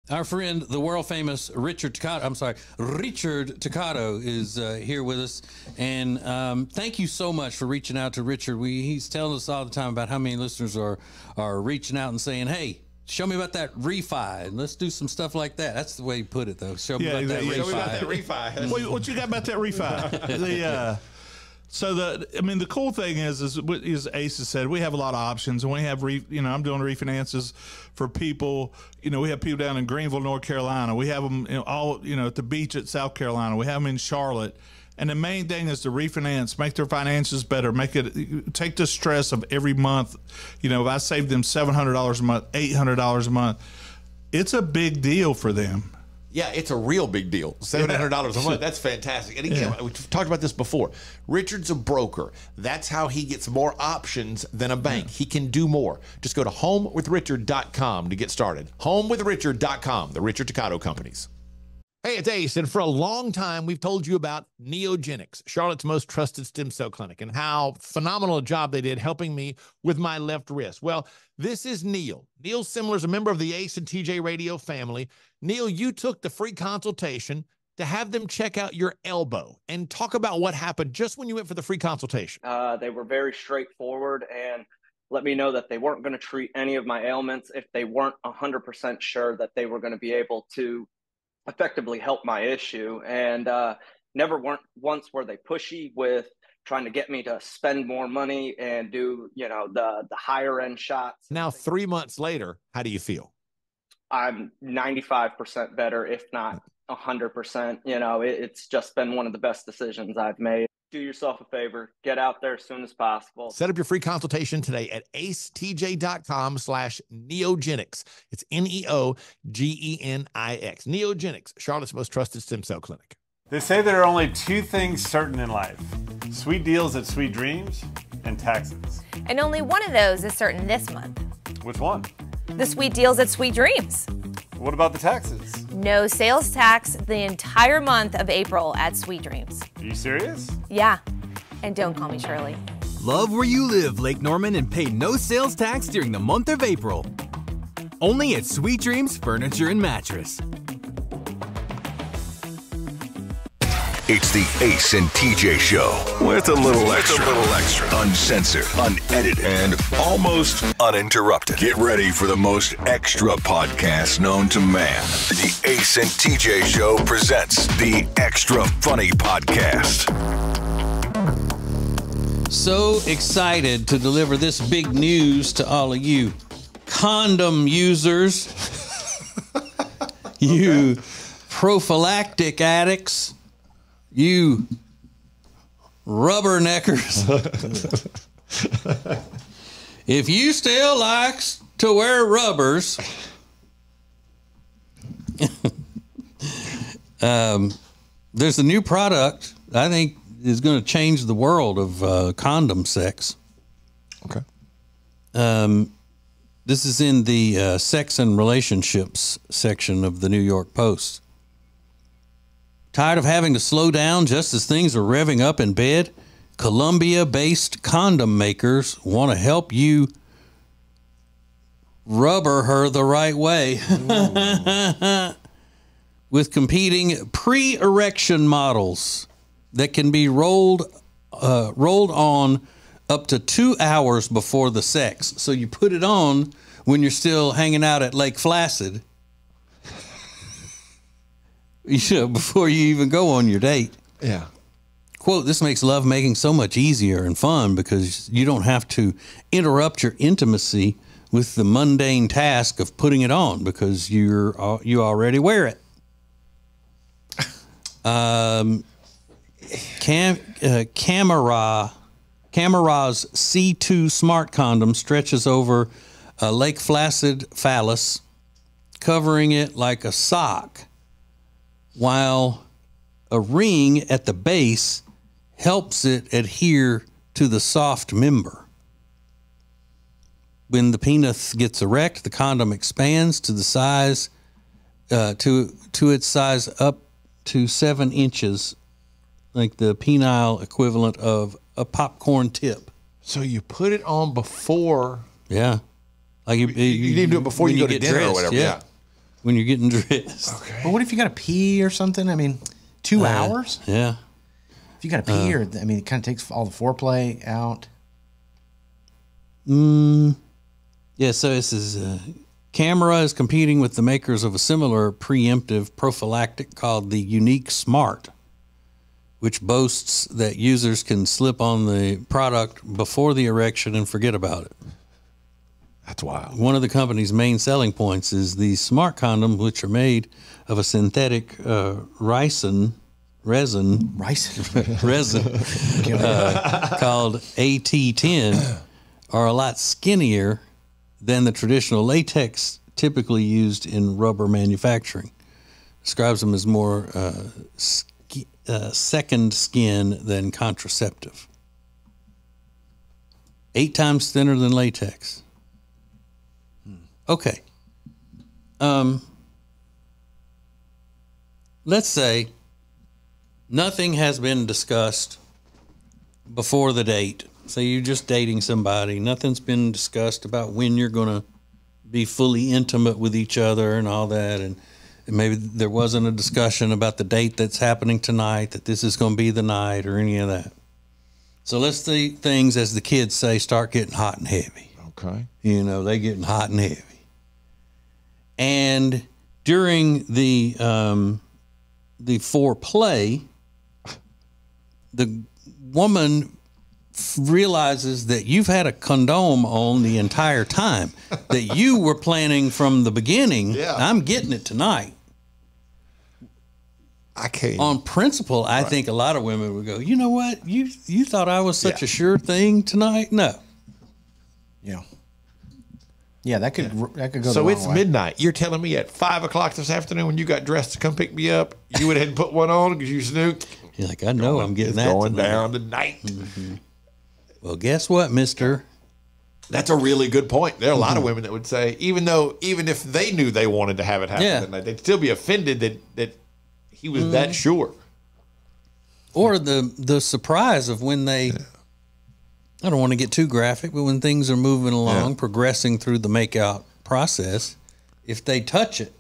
Our friend, the world-famous Richard Toccato is here with us. And thank you so much for reaching out to Richard. He's telling us all the time about how many listeners are reaching out and saying, hey, show me about that refi. And let's do some stuff like that. That's the way you put it, though. Show me about that refi. Show me about that refi. What you got about that refi? The cool thing is Ace has said, we have a lot of options, and we have, I'm doing refinances for people. We have people down in Greenville, North Carolina. We have them at the beach at South Carolina. We have them in Charlotte. And the main thing is to refinance, make their finances better, take the stress of every month. If I save them $700 a month, $800 a month, it's a big deal for them. Yeah, it's a real big deal. $700 a month. That's fantastic. And again, we've talked about this before. Richard's a broker. That's how he gets more options than a bank. He can do more. Just go to homewithrichard.com to get started. Homewithrichard.com, the Richard Toccato Companies. Hey, it's Ace, and for a long time, we've told you about Neogenics, Charlotte's most trusted stem cell clinic, and how phenomenal a job they did helping me with my left wrist. Well, this is Neil. Neil Simler is a member of the Ace and TJ Radio family. Neil, you took the free consultation to have them check out your elbow and talk about what happened just when you went for the free consultation. They were very straightforward and let me know that they weren't going to treat any of my ailments if they weren't 100% sure that they were going to be able to effectively help my issue. And never once were they pushy with trying to get me to spend more money and do, the higher end shots. Now, 3 months later, how do you feel? I'm 95% better, if not 100%. It's just been one of the best decisions I've made. Do yourself a favor, get out there as soon as possible. Set up your free consultation today at acetj.com/neogenics. It's Neogenix. Neogenics, Charlotte's most trusted stem cell clinic. They say there are only two things certain in life: sweet deals at Sweet Dreams and taxes. And only one of those is certain this month. Which one? The sweet deals at Sweet Dreams. What about the taxes? No sales tax the entire month of April at Sweet Dreams. Are you serious? Yeah. And don't call me Shirley. Love where you live, Lake Norman, and pay no sales tax during the month of April. Only at Sweet Dreams Furniture and Mattress. It's the Ace and TJ Show with a little extra. Uncensored, unedited, and almost uninterrupted. Get ready for the most extra podcast known to man. The Ace and TJ Show presents the Extra Funny Podcast. So excited to deliver this big news to all of you condom users, you prophylactic addicts, you rubberneckers. If you still likes to wear rubbers, there's a new product I think is going to change the world of condom sex. Okay. This is in the sex and relationships section of the New York Post. Tired of having to slow down just as things are revving up in bed? Columbia-based condom makers want to help you rubber her the right way. With competing pre-erection models that can be rolled on up to 2 hours before the sex. So you put it on when you're still hanging out at Lake Placid. Before you even go on your date. Yeah. Quote, this makes lovemaking so much easier and fun because you don't have to interrupt your intimacy with the mundane task of putting it on because you already wear it. Camara's C2 smart condom stretches over a Lake Placid phallus, covering it like a sock, while a ring at the base helps it adhere to the soft member. When the penis gets erect, the condom expands to the size, to its size up to 7 inches, like the penile equivalent of a popcorn tip. So you put it on before. Yeah. Like you need to do it before you go to dinner or whatever. Yeah. when you're getting dressed. Okay. But what if you got to pee or something? I mean, 2 hours? Yeah. If you got to pee, or I mean, it kind of takes all the foreplay out. Yeah, so this is Camera is competing with the makers of a similar preemptive prophylactic called the Unique Smart, which boasts that users can slip on the product before the erection and forget about it. That's wild. One of the company's main selling points is these smart condoms, which are made of a synthetic resin called AT10, are a lot skinnier than the traditional latex typically used in rubber manufacturing. Describes them as more second skin than contraceptive. 8 times thinner than latex. Okay. Let's say nothing has been discussed before the date. Say you're just dating somebody. Nothing's been discussed about when you're going to be fully intimate with each other and all that. And maybe there wasn't a discussion about the date that's happening tonight, that this is going to be the night or any of that. So let's see things, as the kids say, start getting hot and heavy. Okay. You know, they getting hot and heavy. And during the foreplay, the woman realizes that you've had a condom on the entire time, that you were planning from the beginning. Yeah. I'm getting it tonight. I can't. On principle, I think a lot of women would go, you know what? You thought I was such a sure thing tonight? No. Yeah. Yeah, that could go. So the it's wrong way. midnight. You're telling me at 5 o'clock this afternoon, when you got dressed to come pick me up, you went ahead and put one on because you snooped. You're like, I know I'm getting It's that going tonight. down tonight. Well, guess what, mister? That's a really good point. There are a lot of women that would say, even if they knew they wanted to have it happen that night, they'd still be offended that he was that sure. Or the surprise of when they, I don't want to get too graphic, but when things are moving along, progressing through the makeout process, if they touch it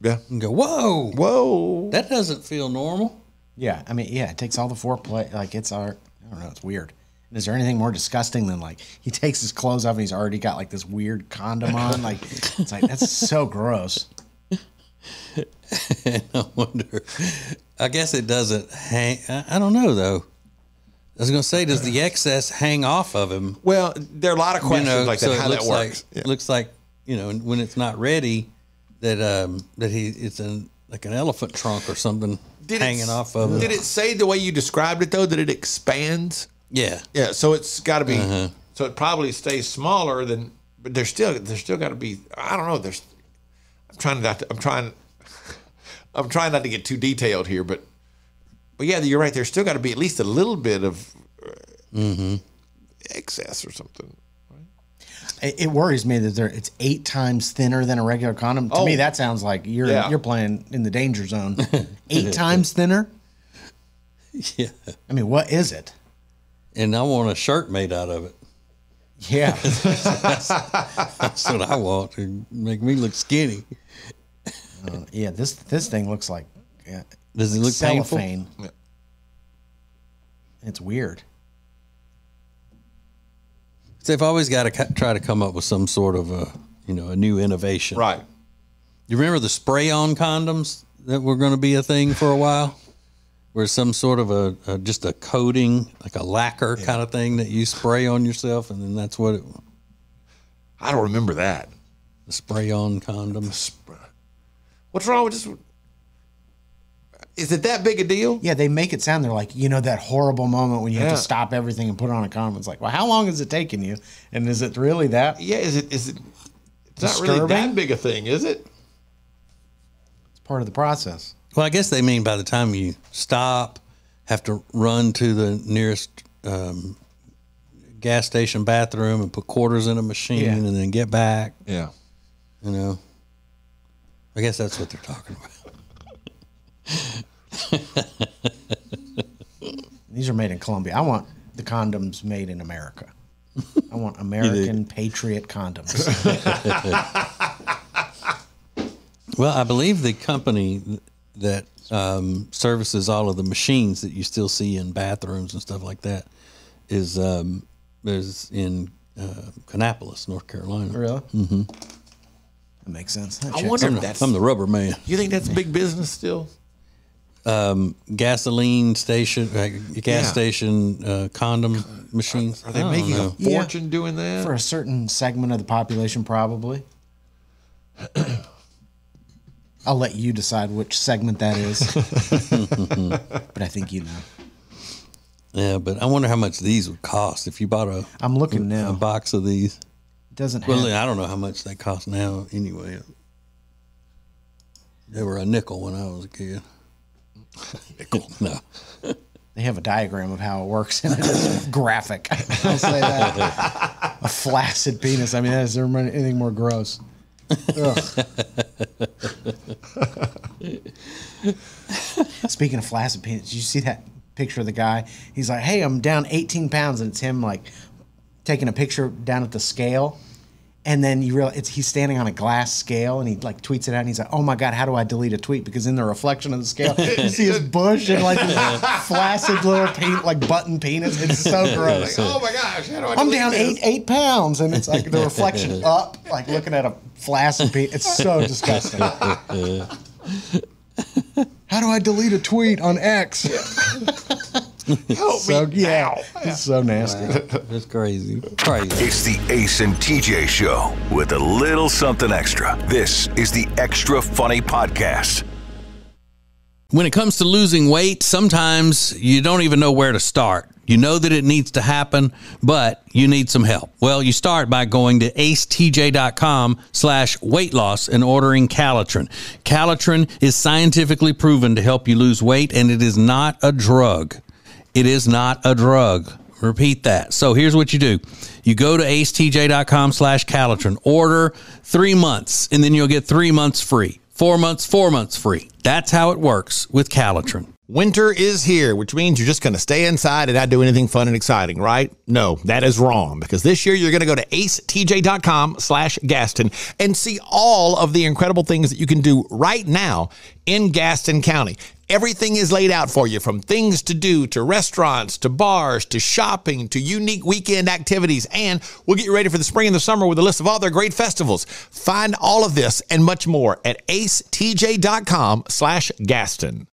and go, whoa, that doesn't feel normal. Yeah, I mean, it takes all the foreplay. Like, I don't know, it's weird. And is there anything more disgusting than, like, he takes his clothes off and he's already got, like, this weird condom on? Like, it's like, that's so gross. And I wonder, I guess it doesn't hang, I don't know, though. I was going to say, does the excess hang off of him? Well, there are a lot of questions like that, how that works. Looks like, when it's not ready, that it's like an elephant trunk or something hanging off of it. Did it say the way you described it, though, that it expands? Yeah. Yeah, so it's got to be, so it probably stays smaller than, but there's still got to be, I don't know, I'm trying not to get too detailed here, but yeah, you're right, there's still got to be at least a little bit of excess or something. It worries me that it's 8 times thinner than a regular condom. To me, that sounds like you're playing in the danger zone. 8 times thinner? Yeah. I mean, what is it? And I want a shirt made out of it. Yeah. That's what I want, to make me look skinny. This thing looks like Does it look cellophane. painful? Yeah. It's weird. So they've always got to try to come up with some sort of a new innovation. Right. You remember the spray-on condoms that were going to be a thing for a while? Where some sort of just a coating, like a lacquer kind of thing that you spray on yourself, and then that's what it. I don't remember that. The spray-on condom. What's wrong with this? Is it that big a deal? Yeah, they make it sound, they're like, that horrible moment when you have to stop everything and put on a condom. It's like, well, how long is it taking you? And is it really that? Yeah, is it? It's not really that big a thing, is it? It's part of the process. Well, I guess they mean by the time you stop, have to run to the nearest gas station bathroom and put quarters in a machine and then get back. Yeah. I guess that's what they're talking about. These are made in Colombia. I want the condoms made in America. I want American Patriot condoms. Well, I believe the company that services all of the machines that you still see in bathrooms and stuff like that is in Kannapolis, North Carolina. Really? Mm-hmm. That makes sense. I wonder if that's. I'm the rubber man. You think that's big business still? Gasoline station, station condom machines. Are they making a fortune doing that? For a certain segment of the population, probably. I'll let you decide which segment that is. But I think you know. Yeah, but I wonder how much these would cost if you bought I'm looking now. A box of these. It doesn't Well, have. I don't know how much they cost now anyway. They were a nickel when I was a kid. Nickel? No. They have a diagram of how it works, and it's graphic. I'll say that. A flaccid penis. I mean, is there anything more gross? Speaking of flaccid penis, did you see that picture of the guy? He's like, hey, I'm down 18 pounds, and it's him like taking a picture down at the scale. And then you realize he's standing on a glass scale, and he like tweets it out, and he's like, "Oh my God, how do I delete a tweet?" Because in the reflection of the scale, you see his bush and like his flaccid little button penis. It's so gross. Like, oh my gosh, how do I I'm delete down this? 8 pounds, and it's like the reflection up, like looking at a flaccid penis. It's so disgusting. How do I delete a tweet on X? Help me now. It's so nasty. It's crazy. Crazy. It's the Ace and TJ Show with a little something extra. This is the Extra Funny Podcast. When it comes to losing weight, sometimes you don't even know where to start. You know that it needs to happen, but you need some help. Well, you start by going to acetj.com/weight loss and ordering Calitrin. Calitrin is scientifically proven to help you lose weight, and it is not a drug. It is not a drug. Repeat that. So here's what you do. You go to acetj.com/Calitrin, order 3 months, and then you'll get 3 months free. 4 months free. That's how it works with Calitrin. Winter is here, which means you're just going to stay inside and not do anything fun and exciting, right? No, that is wrong, because this year you're going to go to acetj.com/Gaston and see all of the incredible things that you can do right now in Gaston County. Everything is laid out for you, from things to do, to restaurants, to bars, to shopping, to unique weekend activities, and we'll get you ready for the spring and the summer with a list of all their great festivals. Find all of this and much more at acetj.com/Gaston.